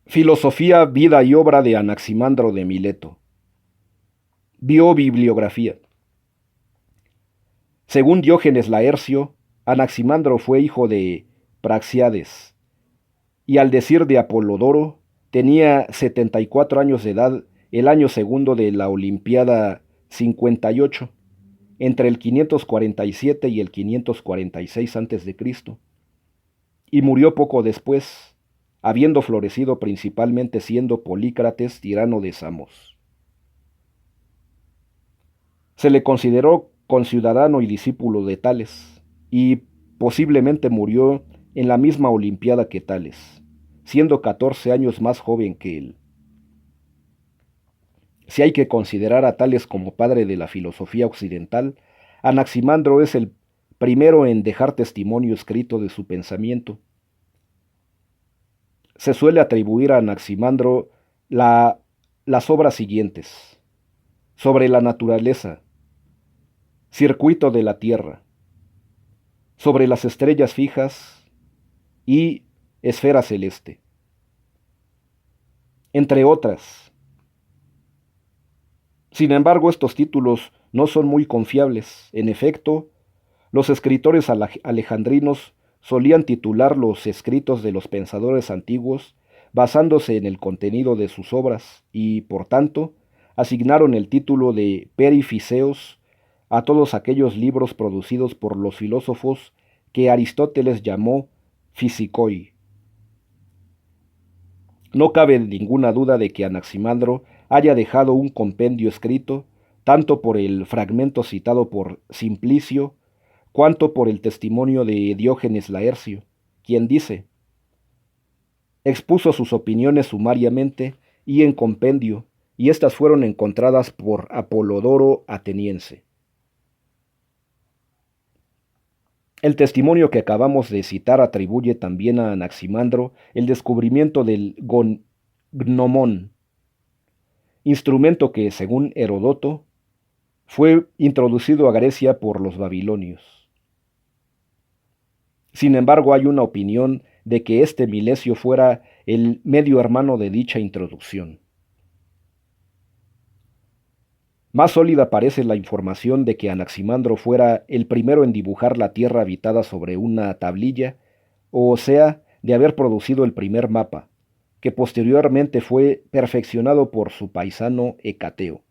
Filosofía, vida y obra de Anaximandro de Mileto. Biobibliografía. Según Diógenes Laercio, Anaximandro fue hijo de Praxíades, y al decir de Apolodoro, tenía 74 años de edad el año segundo de la Olimpiada 58, entre el 547 y el 546 a.C., y murió poco después, habiendo florecido principalmente siendo Polícrates tirano de Samos. Se le consideró conciudadano y discípulo de Tales, y posiblemente murió en la misma Olimpiada que Tales, siendo 14 años más joven que él. Si hay que considerar a Tales como padre de la filosofía occidental, Anaximandro es el primero en dejar testimonio escrito de su pensamiento. Se suele atribuir a Anaximandro las obras siguientes: sobre la naturaleza, circuito de la Tierra, sobre las estrellas fijas y esfera celeste, entre otras. Sin embargo, estos títulos no son muy confiables. En efecto, los escritores alejandrinos solían titular los escritos de los pensadores antiguos basándose en el contenido de sus obras y, por tanto, asignaron el título de perifiseos a todos aquellos libros producidos por los filósofos que Aristóteles llamó physikoi. No cabe ninguna duda de que Anaximandro haya dejado un compendio escrito, tanto por el fragmento citado por Simplicio, cuanto por el testimonio de Diógenes Laercio, quien dice: expuso sus opiniones sumariamente y en compendio, y éstas fueron encontradas por Apolodoro ateniense. El testimonio que acabamos de citar atribuye también a Anaximandro el descubrimiento del gnomón, instrumento que, según Heródoto, fue introducido a Grecia por los babilonios. Sin embargo, hay una opinión de que este Milesio fuera el medio hermano de dicha introducción. Más sólida parece la información de que Anaximandro fuera el primero en dibujar la tierra habitada sobre una tablilla, o sea, de haber producido el primer mapa, que posteriormente fue perfeccionado por su paisano Hecateo.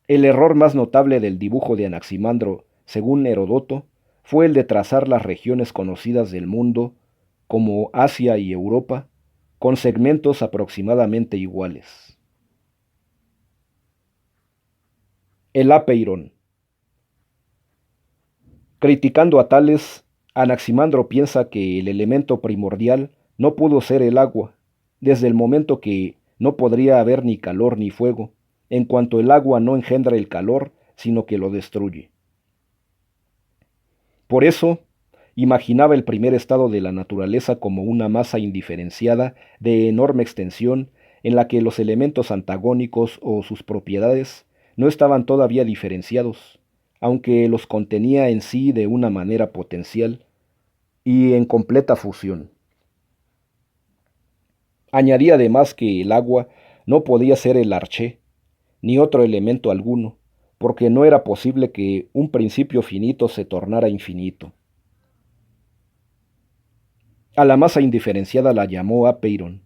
El error más notable del dibujo de Anaximandro, según Heródoto, fue el de trazar las regiones conocidas del mundo, como Asia y Europa, con segmentos aproximadamente iguales. El Apeirón. Criticando a Tales, Anaximandro piensa que el elemento primordial no pudo ser el agua, desde el momento que no podría haber ni calor ni fuego, en cuanto el agua no engendra el calor, sino que lo destruye. Por eso, imaginaba el primer estado de la naturaleza como una masa indiferenciada de enorme extensión en la que los elementos antagónicos o sus propiedades no estaban todavía diferenciados, aunque los contenía en sí de una manera potencial y en completa fusión. Añadía además que el agua no podía ser el arché, ni otro elemento alguno, porque no era posible que un principio finito se tornara infinito. A la masa indiferenciada la llamó apeiron,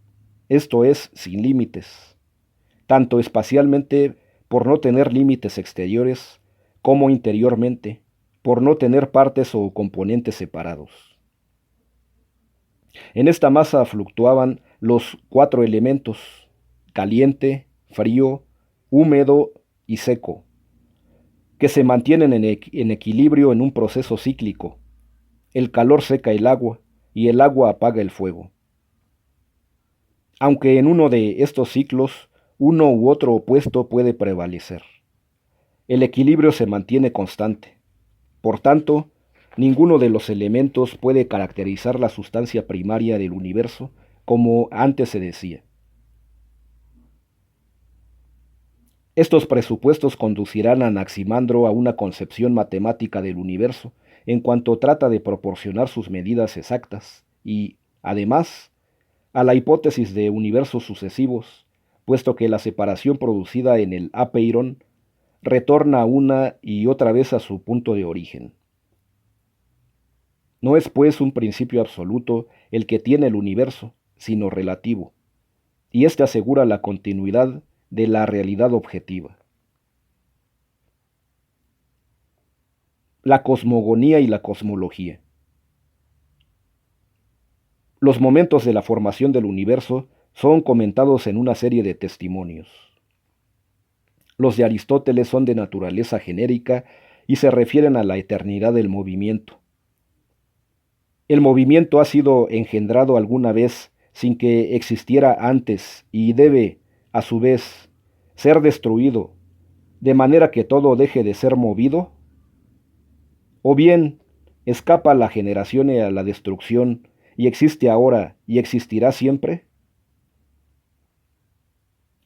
esto es, sin límites, tanto espacialmente por no tener límites exteriores, como interiormente, por no tener partes o componentes separados. En esta masa fluctuaban los 4 elementos: caliente, frío, húmedo y seco, que se mantienen en equilibrio en un proceso cíclico. El calor seca el agua y el agua apaga el fuego. Aunque en uno de estos ciclos uno u otro opuesto puede prevalecer, el equilibrio se mantiene constante. Por tanto, ninguno de los elementos puede caracterizar la sustancia primaria del universo, como antes se decía. Estos presupuestos conducirán a Anaximandro a una concepción matemática del universo, en cuanto trata de proporcionar sus medidas exactas y, además, a la hipótesis de universos sucesivos, puesto que la separación producida en el apeiron retorna una y otra vez a su punto de origen. No es pues un principio absoluto el que tiene el universo, sino relativo, y éste asegura la continuidad de la realidad objetiva. La cosmogonía y la cosmología. Los momentos de la formación del universo son comentados en una serie de testimonios. Los de Aristóteles son de naturaleza genérica y se refieren a la eternidad del movimiento. El movimiento ha sido engendrado alguna vez sin que existiera antes y debe, a su vez, ser destruido, de manera que todo deje de ser movido. O bien, escapa la generación y a la destrucción y existe ahora y existirá siempre.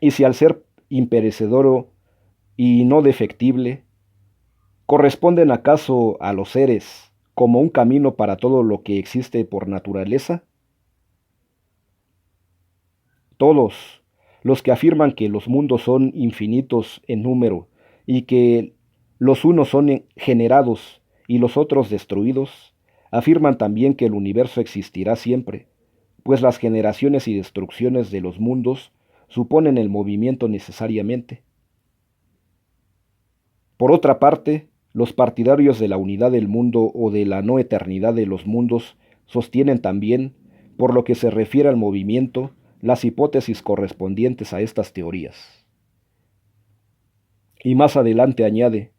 Y si al ser imperecedero y no defectible, ¿corresponden acaso a los seres como un camino para todo lo que existe por naturaleza? Todos los que afirman que los mundos son infinitos en número y que los unos son generados y los otros destruidos, afirman también que el universo existirá siempre, pues las generaciones y destrucciones de los mundos suponen el movimiento necesariamente. Por otra parte, los partidarios de la unidad del mundo o de la no eternidad de los mundos sostienen también, por lo que se refiere al movimiento, las hipótesis correspondientes a estas teorías. Y más adelante añade,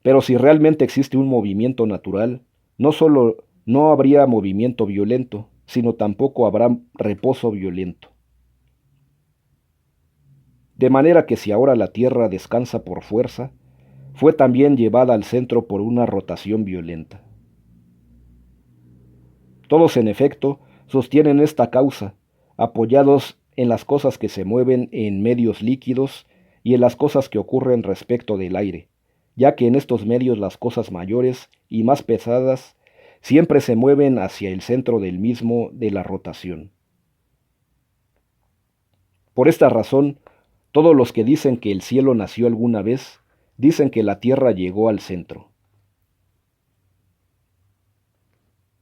pero si realmente existe un movimiento natural, no solo no habría movimiento violento, sino tampoco habrá reposo violento. De manera que si ahora la Tierra descansa por fuerza, fue también llevada al centro por una rotación violenta. Todos, en efecto, sostienen esta causa, apoyados en las cosas que se mueven en medios líquidos y en las cosas que ocurren respecto del aire, ya que en estos medios las cosas mayores y más pesadas siempre se mueven hacia el centro del mismo de la rotación. Por esta razón, todos los que dicen que el cielo nació alguna vez, dicen que la tierra llegó al centro.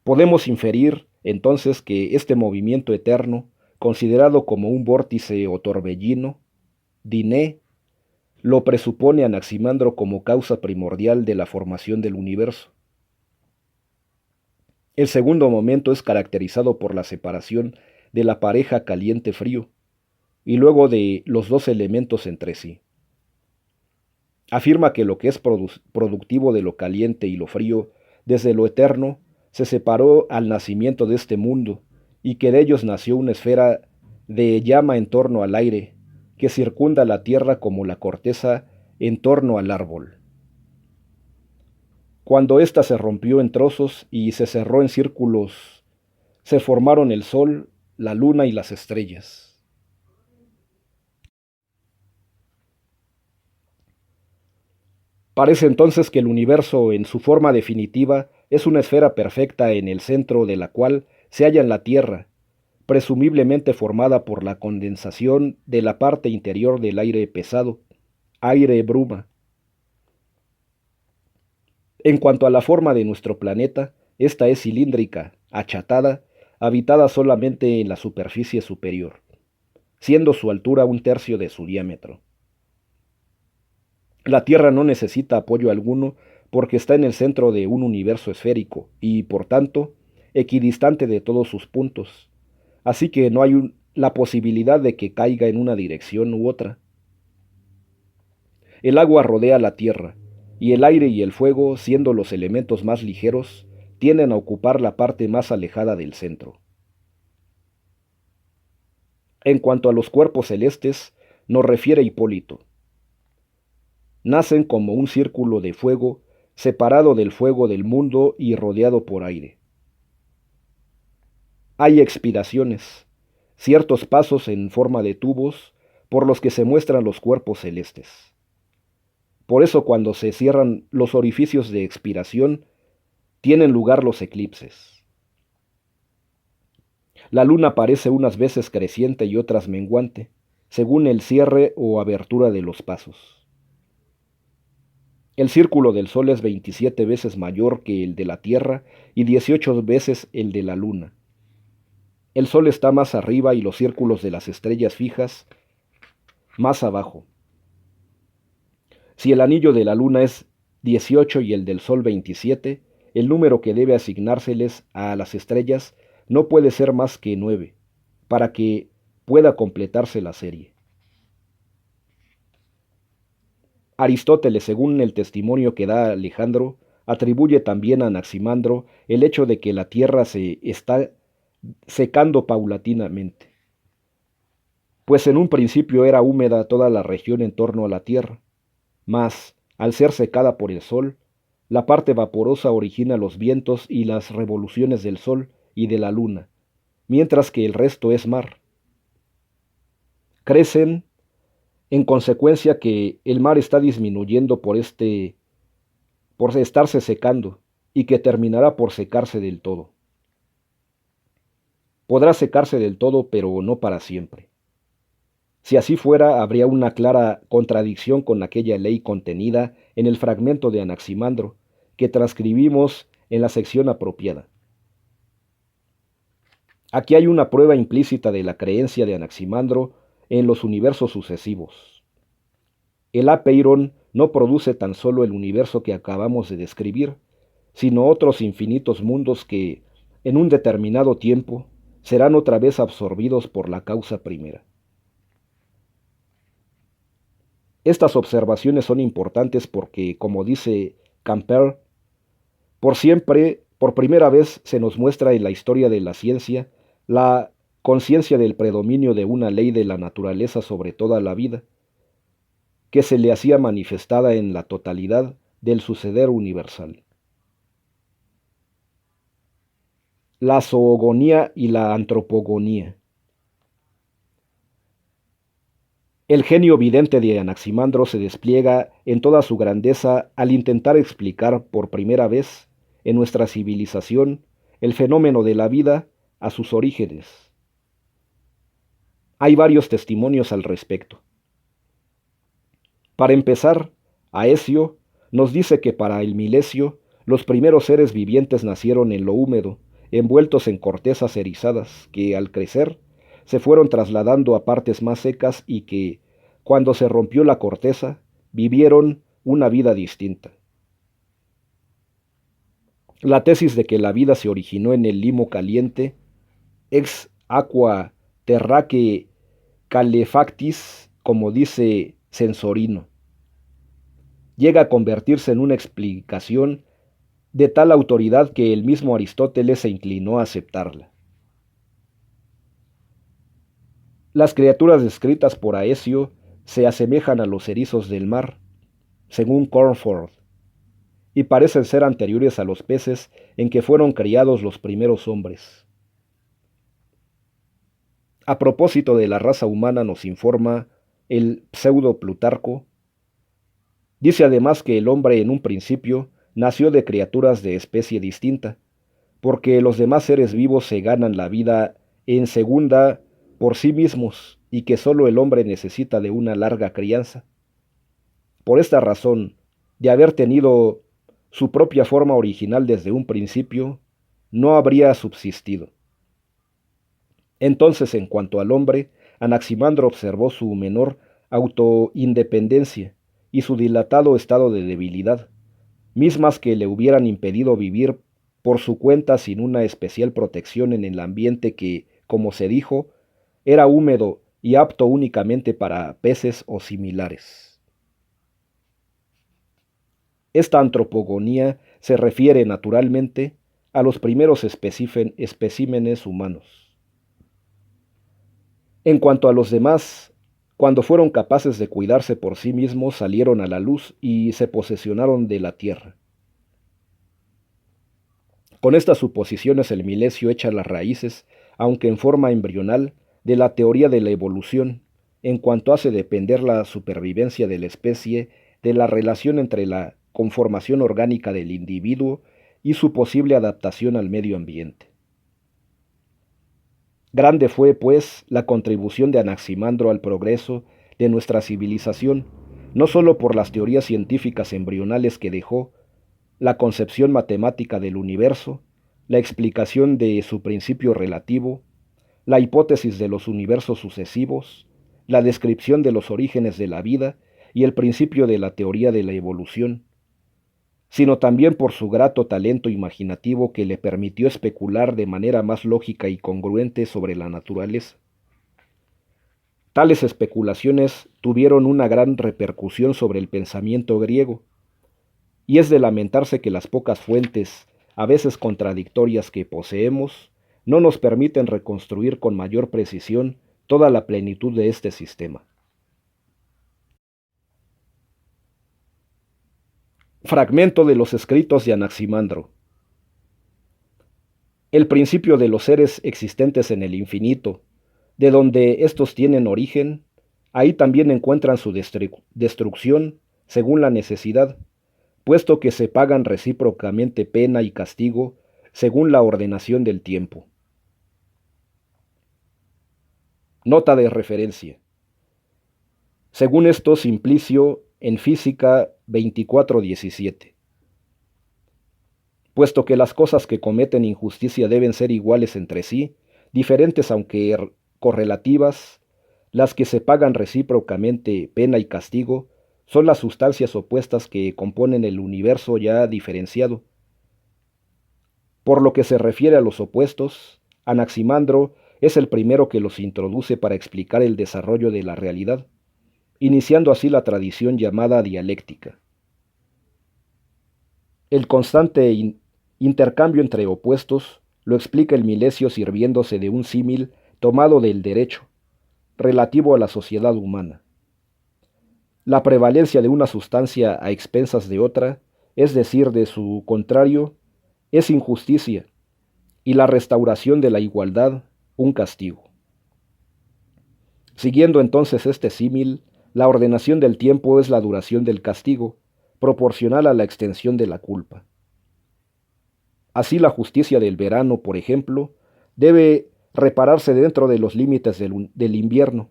Podemos inferir, entonces, que este movimiento eterno, considerado como un vórtice o torbellino, Diné, lo presupone Anaximandro como causa primordial de la formación del universo. El segundo momento es caracterizado por la separación de la pareja caliente-frío, y luego de los dos elementos entre sí. Afirma que lo que es productivo de lo caliente y lo frío, desde lo eterno, se separó al nacimiento de este mundo, y que de ellos nació una esfera de llama en torno al aire, que circunda la tierra como la corteza en torno al árbol. Cuando ésta se rompió en trozos y se cerró en círculos, se formaron el sol, la luna y las estrellas. Parece entonces que el universo, en su forma definitiva, es una esfera perfecta en el centro de la cual se halla la Tierra, presumiblemente formada por la condensación de la parte interior del aire pesado, aire-bruma. En cuanto a la forma de nuestro planeta, esta es cilíndrica, achatada, habitada solamente en la superficie superior, siendo su altura 1/3 de su diámetro. La Tierra no necesita apoyo alguno porque está en el centro de un universo esférico y, por tanto, equidistante de todos sus puntos, así que no hay la posibilidad de que caiga en una dirección u otra. El agua rodea la Tierra, y el aire y el fuego, siendo los elementos más ligeros, tienden a ocupar la parte más alejada del centro. En cuanto a los cuerpos celestes, nos refiere Hipólito. Nacen como un círculo de fuego, separado del fuego del mundo y rodeado por aire. Hay expiraciones, ciertos pasos en forma de tubos por los que se muestran los cuerpos celestes. Por eso cuando se cierran los orificios de expiración, tienen lugar los eclipses. La luna parece unas veces creciente y otras menguante, según el cierre o abertura de los pasos. El círculo del Sol es 27 veces mayor que el de la Tierra y 18 veces el de la Luna. El Sol está más arriba y los círculos de las estrellas fijas más abajo. Si el anillo de la Luna es 18 y el del Sol 27, el número que debe asignárseles a las estrellas no puede ser más que 9, para que pueda completarse la serie. Aristóteles, según el testimonio que da Alejandro, atribuye también a Anaximandro el hecho de que la Tierra se está secando paulatinamente, pues en un principio era húmeda toda la región en torno a la Tierra, mas, al ser secada por el Sol, la parte vaporosa origina los vientos y las revoluciones del Sol y de la Luna, mientras que el resto es mar. Crecen en consecuencia que el mar está disminuyendo por estarse secando y que terminará por secarse del todo. Podrá secarse del todo, pero no para siempre. Si así fuera, habría una clara contradicción con aquella ley contenida en el fragmento de Anaximandro que transcribimos en la sección apropiada. Aquí hay una prueba implícita de la creencia de Anaximandro en los universos sucesivos. El apeiron no produce tan solo el universo que acabamos de describir, sino otros infinitos mundos que, en un determinado tiempo, serán otra vez absorbidos por la causa primera. Estas observaciones son importantes porque, como dice Camper, por primera vez se nos muestra en la historia de la ciencia la conciencia del predominio de una ley de la naturaleza sobre toda la vida, que se le hacía manifestada en la totalidad del suceder universal. La zoogonía y la antropogonía. El genio vidente de Anaximandro se despliega en toda su grandeza al intentar explicar por primera vez en nuestra civilización el fenómeno de la vida a sus orígenes. Hay varios testimonios al respecto. Para empezar, Aesio nos dice que para el Milesio los primeros seres vivientes nacieron en lo húmedo, envueltos en cortezas erizadas, que al crecer se fueron trasladando a partes más secas y que, cuando se rompió la corteza, vivieron una vida distinta. La tesis de que la vida se originó en el limo caliente, ex aqua terraque calefactis, como dice Censorino, llega a convertirse en una explicación de tal autoridad que el mismo Aristóteles se inclinó a aceptarla. Las criaturas descritas por Aesio se asemejan a los erizos del mar, según Cornford, y parecen ser anteriores a los peces en que fueron criados los primeros hombres. A propósito de la raza humana nos informa el pseudo Plutarco, dice además que el hombre en un principio nació de criaturas de especie distinta, porque los demás seres vivos se ganan la vida en segunda por sí mismos y que sólo el hombre necesita de una larga crianza. Por esta razón, de haber tenido su propia forma original desde un principio, no habría subsistido. Entonces, en cuanto al hombre, Anaximandro observó su menor autoindependencia y su dilatado estado de debilidad, mismas que le hubieran impedido vivir por su cuenta sin una especial protección en el ambiente que, como se dijo, era húmedo y apto únicamente para peces o similares. Esta antropogonía se refiere naturalmente a los primeros especímenes humanos. En cuanto a los demás, cuando fueron capaces de cuidarse por sí mismos, salieron a la luz y se posesionaron de la tierra. Con estas suposiciones el Milesio echa las raíces, aunque en forma embrional, de la teoría de la evolución, en cuanto hace depender la supervivencia de la especie de la relación entre la conformación orgánica del individuo y su posible adaptación al medio ambiente. Grande fue, pues, la contribución de Anaximandro al progreso de nuestra civilización, no sólo por las teorías científicas embrionales que dejó, la concepción matemática del universo, la explicación de su principio relativo, la hipótesis de los universos sucesivos, la descripción de los orígenes de la vida y el principio de la teoría de la evolución, sino también por su grato talento imaginativo que le permitió especular de manera más lógica y congruente sobre la naturaleza. Tales especulaciones tuvieron una gran repercusión sobre el pensamiento griego, y es de lamentarse que las pocas fuentes, a veces contradictorias, que poseemos, no nos permiten reconstruir con mayor precisión toda la plenitud de este sistema. Fragmento de los escritos de Anaximandro. El principio de los seres existentes en el infinito, de donde éstos tienen origen, ahí también encuentran su destrucción según la necesidad, puesto que se pagan recíprocamente pena y castigo según la ordenación del tiempo. Nota de referencia. Según esto, Simplicio en Física 24:17. Puesto que las cosas que cometen injusticia deben ser iguales entre sí, diferentes aunque correlativas, las que se pagan recíprocamente pena y castigo son las sustancias opuestas que componen el universo ya diferenciado. Por lo que se refiere a los opuestos, Anaximandro es el primero que los introduce para explicar el desarrollo de la realidad, iniciando así la tradición llamada dialéctica. El constante intercambio entre opuestos lo explica el Milesio sirviéndose de un símil tomado del derecho, relativo a la sociedad humana. La prevalencia de una sustancia a expensas de otra, es decir, de su contrario, es injusticia, y la restauración de la igualdad, un castigo. Siguiendo entonces este símil, la ordenación del tiempo es la duración del castigo, proporcional a la extensión de la culpa. Así la justicia del verano, por ejemplo, debe repararse dentro de los límites del invierno,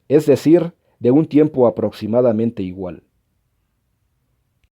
es decir, de un tiempo aproximadamente igual.